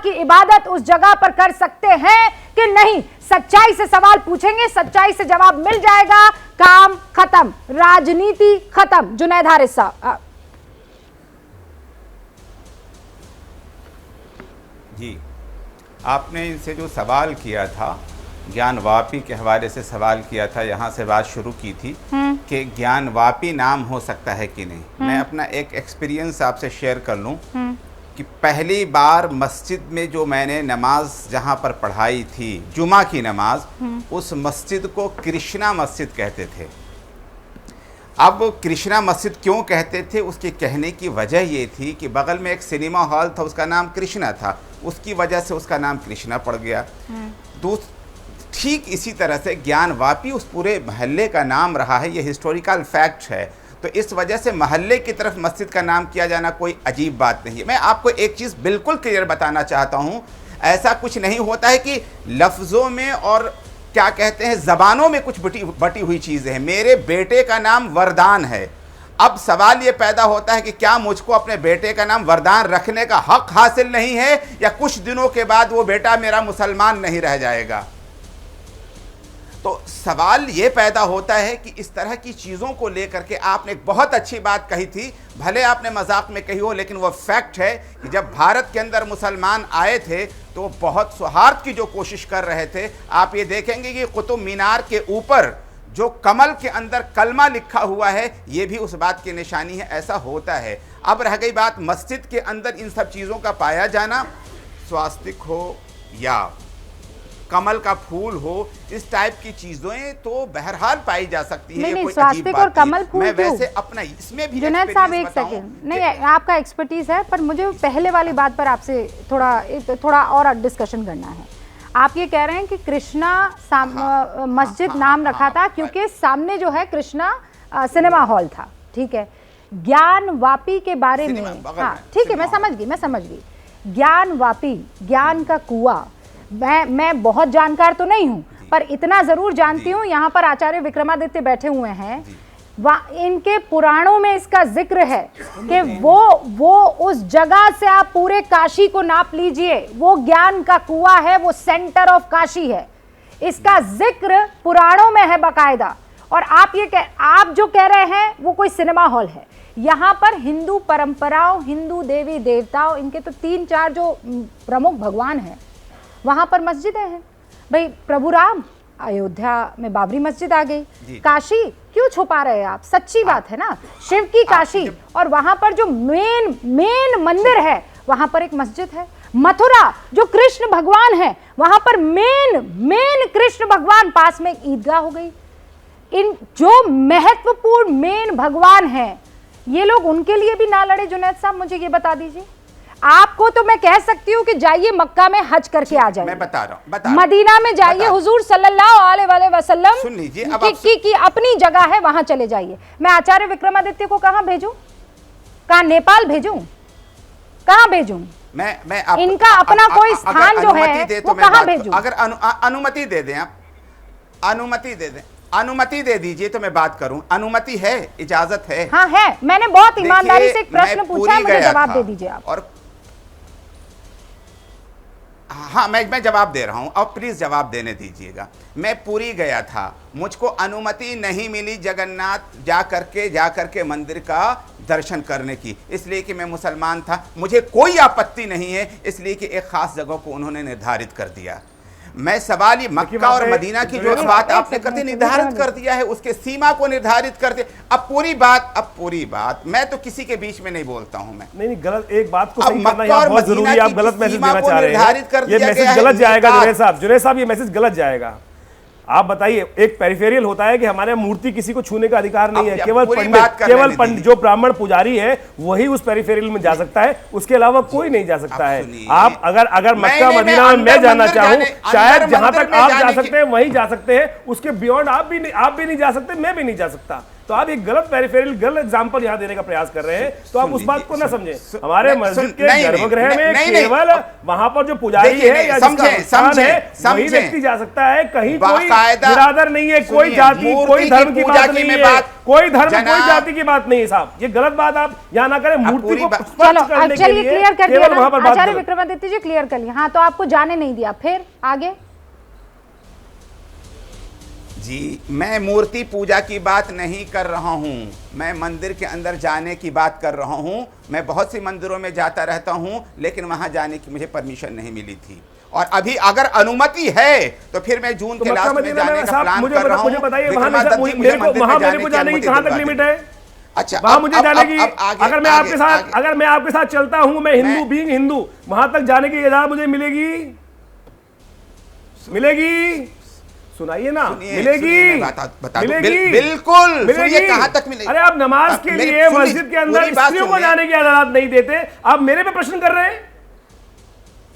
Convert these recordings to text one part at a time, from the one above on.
की इबादत उस जगह पर कर सकते हैं कि नहीं? सच्चाई से सवाल पूछेंगे, सच्चाई से जवाब मिल जाएगा, काम खत्म, राजनीति खत्म। जुनैद हारिस साहब। जी, आपने इनसे जो सवाल किया था, ज्ञानवापी के हवाले से सवाल किया था, यहाँ से बात शुरू की थी कि ज्ञानवापी नाम हो सकता है कि नहीं। मैं अपना एक एक्सपीरियंस आपसे शेयर कर लूँ कि पहली बार मस्जिद में जो मैंने नमाज जहाँ पर पढ़ाई थी, जुमा की नमाज, उस मस्जिद को कृष्णा मस्जिद कहते थे। अब कृष्णा मस्जिद क्यों कहते थे, उसके कहने की वजह ये थी कि बगल में एक सिनेमा हॉल था, उसका नाम कृष्णा था, उसकी वजह से उसका नाम कृष्णा पड़ गया। ठीक इसी तरह से ज्ञानवापी उस पूरे महल्ले का नाम रहा है, ये हिस्टोरिकल फैक्ट है। तो इस वजह से महल्ले की तरफ मस्जिद का नाम किया जाना कोई अजीब बात नहीं है। मैं आपको एक चीज़ बिल्कुल क्लियर बताना चाहता हूँ, ऐसा कुछ नहीं होता है कि लफ्ज़ों में और क्या कहते हैं ज़बानों में कुछ बटी हुई चीज़ें हैं। मेरे बेटे का नाम वरदान है। अब सवाल ये पैदा होता है कि क्या मुझको अपने बेटे का नाम वरदान रखने का हक हासिल नहीं है, या कुछ दिनों के बाद वो बेटा मेरा मुसलमान नहीं रह जाएगा। तो सवाल ये पैदा होता है कि इस तरह की चीज़ों को लेकर के आपने एक बहुत अच्छी बात कही थी, भले आपने मजाक में कही हो, लेकिन वो फैक्ट है कि जब भारत के अंदर मुसलमान आए थे तो बहुत सौहार्द की जो कोशिश कर रहे थे। आप ये देखेंगे कि कुतुब मीनार के ऊपर जो कमल के अंदर कलमा लिखा हुआ है, ये भी उस बात की निशानी है, ऐसा होता है। अब रह गई बात मस्जिद के अंदर इन सब चीज़ों का पाया जाना, स्वास्तिक हो या कमल का फूल हो, इस टाइप की चीजें तो बहरहाल पाई जा सकती है। नहीं, स्वास्तिक और कमल फूल मैं वैसे अपना इसमें भी जुनैद साहब एक सेकंड, नहीं आपका एक्सपर्टीज है, पर मुझे पहले वाली बात पर आपसे थोड़ा और डिस्कशन करना है। आप ये कह रहे हैं कि कृष्णा मस्जिद नाम रखा था क्योंकि सामने जो है कृष्णा सिनेमा हॉल था, ठीक है। ज्ञानवापी के बारे में, हाँ ठीक है, मैं समझ गई। ज्ञानवापी, ज्ञान का कुआं, मैं बहुत जानकार तो नहीं हूं, पर इतना जरूर जानती हूं, यहाँ पर आचार्य विक्रमादित्य बैठे हुए हैं, इनके पुराणों में इसका जिक्र है कि वो उस जगह से आप पूरे काशी को नाप लीजिए, वो ज्ञान का कुआं है, वो सेंटर ऑफ काशी है, इसका जिक्र पुराणों में है बाकायदा। और आप जो कह रहे हैं वो कोई सिनेमा हॉल है। यहाँ पर हिंदू परंपराओं, हिंदू देवी देवताओं, इनके तो 3-4 जो प्रमुख भगवान हैं, वहां पर मस्जिदें हैं। भाई प्रभु राम, अयोध्या में बाबरी मस्जिद आ गई, काशी क्यों छुपा रहे हैं आप? सच्ची बात है ना, शिव की काशी, और वहां पर जो मेन मंदिर है वहां पर एक मस्जिद है। मथुरा जो कृष्ण भगवान है, वहां पर मेन कृष्ण भगवान, पास में एक ईदगाह हो गई। इन जो महत्वपूर्ण मेन भगवान हैं, ये लोग उनके लिए भी ना लड़े? जुनैद साहब मुझे ये बता दीजिए। आपको तो मैं कह सकती हूँ कि जाइए मक्का में हज करके आ जाइए, मैं बता रहा हूँ, मदीना में जाइए, हुजूर सल्लल्लाहु अलैहि वसल्लम सुन लीजिए, की अपनी जगह है, वहां चले जाइए। मैं आचार्य विक्रमादित्य को कहां भेजूं? कहां नेपाल भेजूं? कहां भेजूं? मैं इनका अपना कोई स्थान जो है वो कहां भेजूं? अगर अनुमति दे दें, आप अनुमति दे दीजिए तो मैं बात करूं। अनुमति है, इजाजत है? हाँ है। मैंने बहुत ईमानदारी से एक प्रश्न पूछा है, मुझे जवाब दे दीजिए आप। और हाँ, मैं जवाब दे रहा हूं, अब प्लीज जवाब देने दीजिएगा। मैं पूरी गया था, मुझको अनुमति नहीं मिली जगन्नाथ जा करके मंदिर का दर्शन करने की, इसलिए कि मैं मुसलमान था। मुझे कोई आपत्ति नहीं है, इसलिए कि एक खास जगह को उन्होंने निर्धारित कर दिया। मैं सवाल ये मक्का और मदीना की जो बात आपने करती निर्धारित कर दिया है, उसके सीमा को निर्धारित कर दिया। अब पूरी बात मैं तो किसी के बीच में नहीं बोलता हूं। मैं नहीं गलत, एक बात को सही करना यहाँ बहुत जरूरी है। आप गलत मैसेज देना चाह रहे हैं, ये मैसेज गलत जाएगा जुनैद साहब, ये मैसेज गलत जाएगा। आप बताइए, एक पेरिफेरियल होता है कि हमारे मूर्ति किसी को छूने का अधिकार नहीं है, केवल पंडित जो ब्राह्मण पुजारी है वही उस पेरिफेरियल में जा सकता है, उसके अलावा कोई नहीं जा सकता है। आप अगर मक्का मदीना में मैं जाना चाहूं, शायद जहां तक आप जा सकते हैं वहीं जा सकते हैं, उसके बियॉन्ड आप भी नहीं जा सकते, मैं भी नहीं जा सकता। तो आप एक गलत पेरिफेरल, गलत एग्जांपल यहाँ देने का प्रयास कर रहे हैं, तो आप उस बात को ना समझे। हमारे मस्जिद के गर्भगृह में केवल वहां पर जो पुजारी है या जिसका स्थान है वही व्यक्ति जा सकता है, कहीं कोई बिरादर नहीं है, कोई जाति, कोई धर्म की बात नहीं है, कोई धर्म, कोई जाति की बात नहीं है साहब। ये गलत बात आप यहाँ ना करें। मूर्ति को स्पष्ट करने के लिए क्लियर कर केवल वहां पर बात आचार्य विक्रमादित्य जी क्लियर कर लिया। हाँ, तो आपको जाने नहीं दिया, फिर आगे? जी, मैं मूर्ति पूजा की बात नहीं कर रहा हूं, मैं मंदिर के अंदर जाने की बात कर रहा हूं। मैं बहुत सी मंदिरों में जाता रहता हूं, लेकिन वहां जाने की मुझे परमिशन नहीं मिली थी, और अभी अगर अनुमति है तो फिर मैं जून के लास्ट में जाने का प्लान कर रहा हूं। मुझे बताइए वहां मेरे को जाने की कहां तक लिमिट है? अच्छा, वहां मुझे जाने की, अगर मैं आपके साथ चलता हूं, मैं हिंदू बीइंग हिंदू, वहां तक जाने की इजाजत मुझे मिलेगी? सुनाइए ना, मिलेगी? बिल्कुल। सुनिए, कहां तक मिलेगी? अरे आप नमाज के लिए मस्जिद के अंदर स्त्रियों को जाने की इजाजत नहीं देते, आप मेरे पे प्रश्न कर रहे हैं?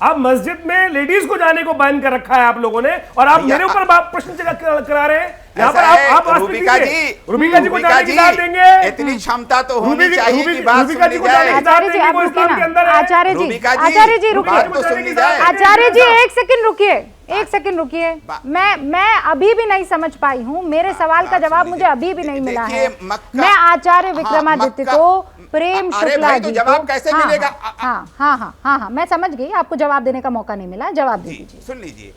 आप मस्जिद में लेडीज को जाने को बैन कर रखा है आप लोगों ने, और आप मेरे ऊपर प्रश्न करा रहे हैं। यहाँ पर आप रूबिका जी को जाने की इजाजत देंगे? इतनी क्षमता तो होनी चाहिए कि बात सुनी जाए। आचार्य जी आप रुकिए ना, आचार्य जी रुकिए, आचार्य जी एक सेकंड रुकिए, एक सेकंड रुकिए। मैं अभी भी नहीं समझ पाई हूँ, मेरे सवाल का जवाब मुझे अभी भी नहीं मिला है। मैं आचार्य विक्रमादित्य को, प्रेम शुक्ला जी को जवाब कैसे मिलेगा? हाँ, मैं समझ गई, आपको जवाब देने का मौका नहीं मिला, जवाब दे दीजिए। सुन लीजिए।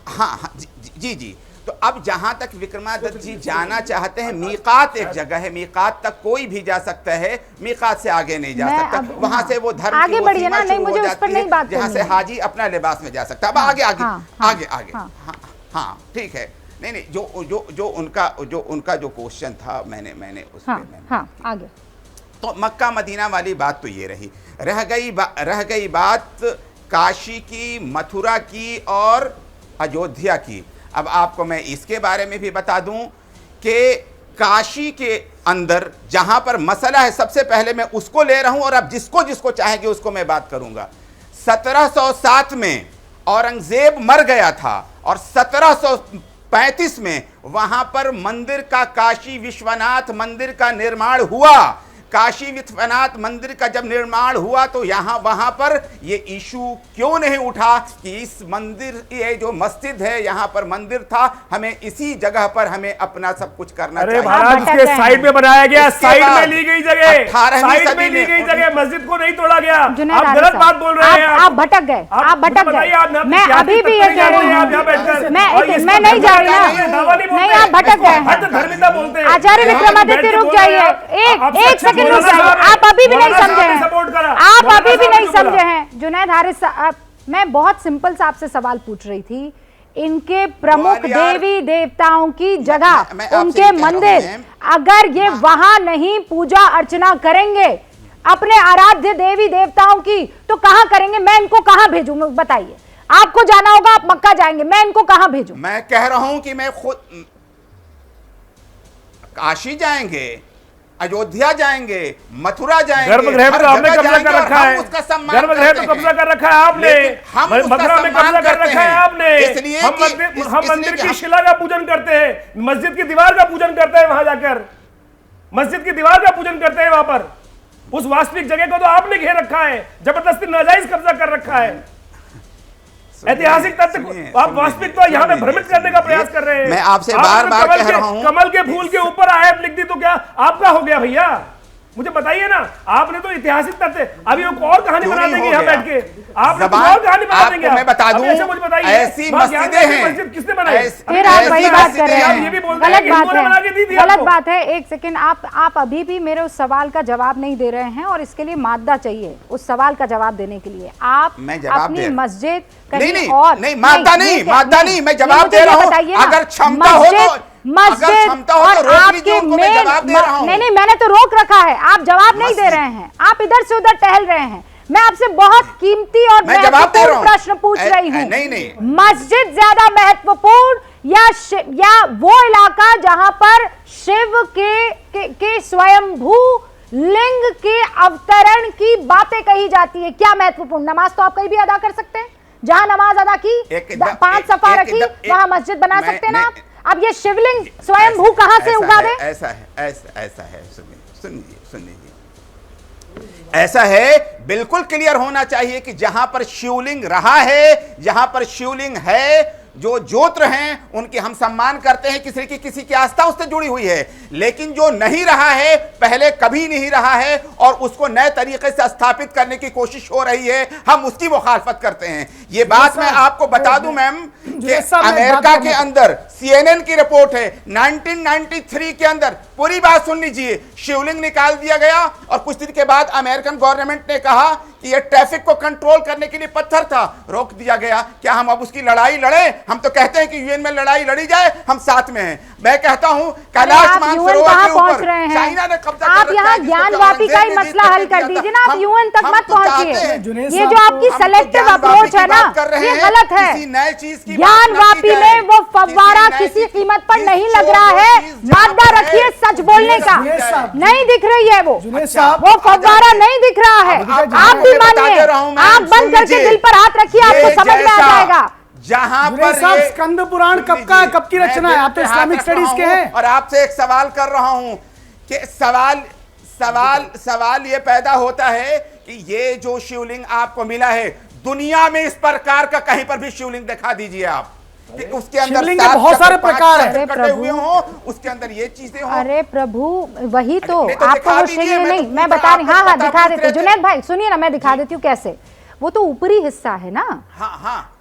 हाँ, जी। तो अब जहां तक विक्रमादित्य जी जाना चाहते हैं, मीकात एक जगह है, मीकात तक कोई भी जा सकता है, मीकात से आगे नहीं जा सकता। वहां से वो धर्म आगे बढ़िए ना, नहीं मुझे उस पर नहीं बात करनी, जहां से हाजी अपना लिबास में जा सकता है। अब आगे। हाँ, ठीक है। नहीं, जो उनका जो क्वेश्चन था, मैंने उस पे आगे। तो मक्का मदीना वाली बात तो ये रही, रह गई बात काशी की, मथुरा की और अयोध्या की। अब आपको मैं इसके बारे में भी बता दूं कि काशी के अंदर जहां पर मसला है, सबसे पहले मैं उसको ले रहा हूं, और अब जिसको चाहेंगे उसको मैं बात करूंगा। 1707 में औरंगजेब मर गया था, और 1735 में वहां पर मंदिर का, काशी विश्वनाथ मंदिर का निर्माण हुआ। काशी विश्वनाथ मंदिर का जब निर्माण हुआ तो वहां पर ये इशू क्यों नहीं उठा कि इस मंदिर, ये जो मस्जिद है, यहाँ पर मंदिर था, हमें इसी जगह पर हमें अपना सब कुछ करना चाहिए। महाराज उसके साइड में बनाया गया, साइड में ली गई जगह, 18वीं सदी में जगह, मस्जिद को नहीं तोड़ा गया। आप गलत बात बोल रहे हैं, आप भटक गए। मैं अभी भी ये कह रही हूँ, मैं नहीं जा रही ना, नहीं आप भटक गए। आचार्य विक्रमादित्य रुक जाइए, एक सेकंड रुक जाइए, आप अभी भी नहीं समझे हैं, आप अभी भी नहीं समझे हैं। जुनैद हारिस साहब, मैं बहुत सिंपल सा आपसे सवाल पूछ रही थी। इनके प्रमुख देवी देवताओं की जगह, उनके मंदिर, अगर ये वहां नहीं पूजा अर्चना करेंगे अपने आराध्य देवी देवताओं की, तो कहां करेंगे? मैं इनको कहां भेजूं, बताइए। आपको जाना होगा, आप मक्का जाएंगे, मैं इनको कहां भेजूं? मैं कह रहा हूं कि मैं खुद काशी जाएंगे, अयोध्या जाएंगे, मथुरा जाएंगे। गर्भगृह पे आपने कब्जा कर रखा है, गर्भगृह पे कब्जा कर रखा है आपने, मथुरा में कब्जा कर रखा है आपने। इसलिए हम मंदिर की शिला का पूजन करते हैं, मस्जिद की दीवार का पूजन करते हैं, वहां जाकर मस्जिद की दीवार का पूजन करते हैं। वहां पर उस वास्तविक जगह को तो आपने घेर रखा है, जबरदस्ती नाजायज कब्जा कर रखा है। ऐतिहासिक तथ्य आप वास्तविक तो यहाँ पे भ्रमित करने का प्रयास कर रहे हैं। मैं आपसे बार-बार कह रहा हूँ, कमल के फूल के ऊपर आयत लिख दी तो क्या आपका हो गया भैया? मुझे बताइए ना, आपने तो ऐतिहासिक तथ्य, अभी और कहानी बना देंगे यहाँ बैठ के, आप और कहानी बना देंगे। मैं बता दूं, मुझे बताइए, ऐसी मस्जिदें हैं, मस्जिद किसने बनाई? फिर आप वही बात कर रहे हैं, ये भी बोलते हैं गलत बात है। एक सेकंड, आप अभी भी मेरे उस सवाल का जवाब नहीं दे रहे हैं, और इसके लिए मादा चाहिए उस सवाल का जवाब देने के लिए। आप अपनी मस्जिद कहीं और नहीं, मादा नहीं, मैं जवाब दे रहा हूँ। अगर क्षमता हो तो मस्जिद और आपके मेन, नहीं, मैंने तो रोक रखा है, आप जवाब नहीं दे रहे हैं, आप इधर से उधर टहल रहे हैं। मैं आपसे बहुत कीमती और महत्वपूर्ण प्रश्न पूछ रही हूँ। मस्जिद ज्यादा महत्वपूर्ण या वो इलाका जहां पर शिव के स्वयंभू लिंग के अवतरण की बातें कही जाती है, क्या महत्वपूर्ण? नमाज तो आप कहीं भी अदा कर सकते हैं, जहां नमाज अदा की, 5 सफा रखी, वहां मस्जिद बना सकते हैं ना आप। अब ये शिवलिंग स्वयंभू कहां से उगा दे? ऐसा है, सुनिए, ऐसा है, बिल्कुल क्लियर होना चाहिए कि जहां पर शिवलिंग रहा है, जहां पर शिवलिंग है, जो ज्योत्र हैं उनकी हम सम्मान करते हैं, किसी की आस्था उससे जुड़ी हुई है। लेकिन जो नहीं रहा है, पहले कभी नहीं रहा है और उसको नए तरीके से स्थापित करने की कोशिश हो रही है, हम उसकी मुखालफत करते हैं। ये बात मैं आपको बता दूं मैम कि अमेरिका के अंदर CNN की रिपोर्ट है, 1993 के अंदर, पूरी बात सुन लीजिए, शिवलिंग निकाल दिया गया और कुछ दिन के बाद अमेरिकन गवर्नमेंट ने कहा कि ये ट्रैफिक को कंट्रोल करने के लिए पत्थर था, रोक दिया गया। क्या हम अब उसकी लड़ाई लड़े? हम तो कहते हैं कि यूएन में लड़ाई लड़ी जाए, हम साथ में हैं। मैं कहता हूं कैलाश मानसरोवर के ऊपर चाइना ने कब्जा आप यहाँ ज्ञानवापी का ही मसला हल कर दीजिए ना, आप यूएन तक मत पहुंचिए। ये जो आपकी सेलेक्टिव अप्रोच है ना, ये गलत है। नए चीज की ज्ञानवापी में वो फव्वारा किसी कीमत पर नहीं लग रहा है। मादा रखिए सच बोलने का, नहीं दिख रही है वो फव्वारा नहीं दिख रहा है। आप भी मानिए, आप बंद करके दिल पर हाथ रखिए, आपको समझ में आ जाएगा। जहां पर स्कंद पुराण कब की रचना है? आप तो इस्लामिक स्टडीज के हैं। और आपसे एक सवाल कर रहा हूं कि सवाल ये पैदा होता है कि ये जो शिवलिंग आपको मिला है, दुनिया में इस प्रकार का कहीं पर भी शिवलिंग दिखा दीजिए आप कि उसके अंदर बहुत सारे प्रकार हैं, कटे हुए हों, उसके अंदर ये चीजें हों। अरे प्रभु, वही तो आपको वो चाहिए नहीं, मैं बता रही। हाँ, दिखा देती हूँ। जुनैद भाई सुनिए ना, मैं दिखा देती हूँ कैसे। वो तो ऊपरी हिस्सा है ना।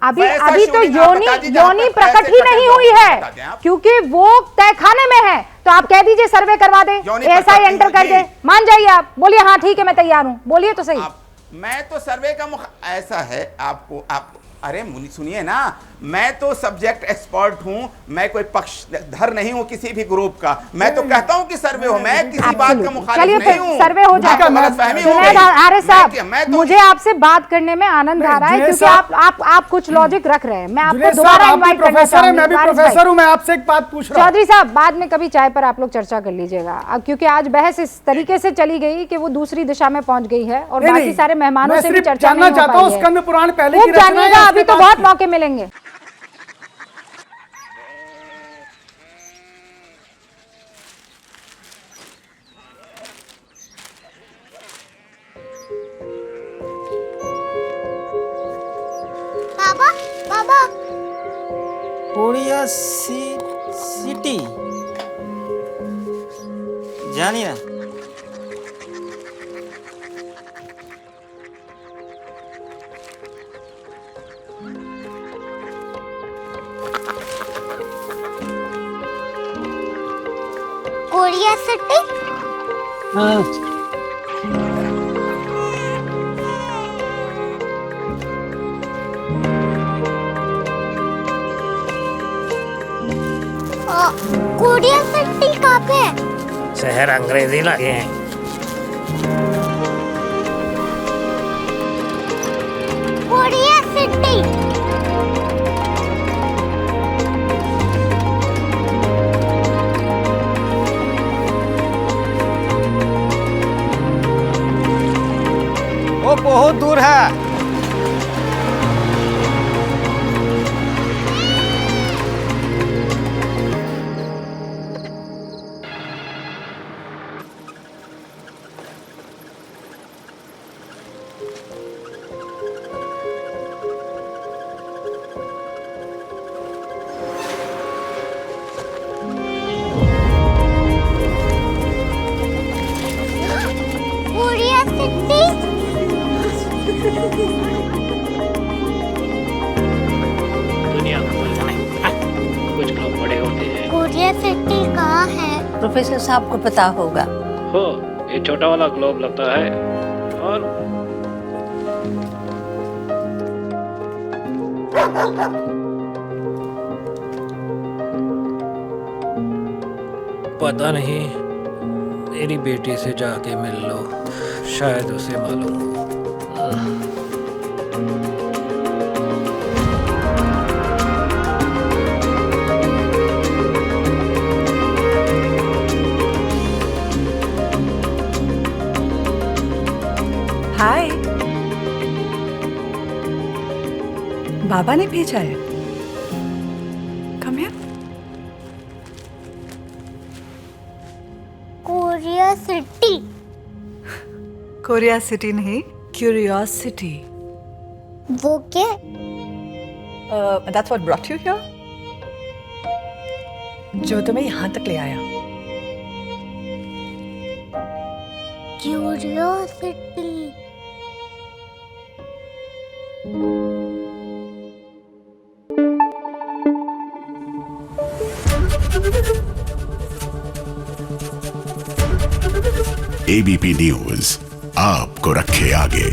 अभी तो योनि प्रकट ही नहीं हुई है, क्योंकि वो तहखाने में है। तो आप कह दीजिए सर्वे करवा दे, ऐसा ही एंटर कर दे, मान जाइए आप। बोलिए हाँ ठीक है मैं तैयार हूँ, बोलिए तो सही। मैं तो सर्वे का ऐसा है आपको अरे मुनि सुनिए ना, मैं तो सब्जेक्ट एक्सपर्ट हूं, मैं कोई पक्षधर नहीं हूं किसी भी ग्रुप का। मैं तो कहता हूं कि सर्वे हो, मैं किसी बात का मुखालिफ नहीं हूं। सर्वे हो जाएगा। अरे साहब, मुझे आपसे बात करने में आनंद आ रहा है, क्योंकि आप कुछ लॉजिक रख रहे हैं। मैं आपको दोबारा इनवाइट करना चाहूंगी। मैं भी प्रोफेसर हूं, मैं आपसे एक बात पूछ रहा हूं। चौधरी साहब, बाद में कभी चाय पर आप लोग चर्चा कर लीजिएगा, क्योंकि आज बहस इस तरीके से चली गई कि वो दूसरी दिशा में पहुंच गई है और बाकी सारे मेहमानों से भी चर्चा नहीं हो पाई है। स्कंद पुराण पहले की रचना है, अभी तो बहुत मौके मिलेंगे। बाबा कोरिया सिटी जानिए कोरिया सिटी। कोरिया सिटी कहाँ पे है? शहर अंग्रेजी लगे हैं। Korea city. वो बहुत दूर है। Korea city. दुनिया कुछ लोग बड़े होते हैं। कोरिया सिटी कहाँ है? प्रोफेसर साहब को पता होगा। हो, ये छोटा वाला ग्लोब लगता है और पता नहीं, मेरी बेटी से जाके मिल लो, शायद उसे मालूम हो। हाय, बाबा ने भेजा है। Come here. Curiosity. Korea city नहीं, क्यूरियोसिटी। वो क्या? That's what brought you here? जो तुम्हें यहाँ तक ले आया। क्यूरियोसिटी। ABP न्यूज आपको रखे आगे।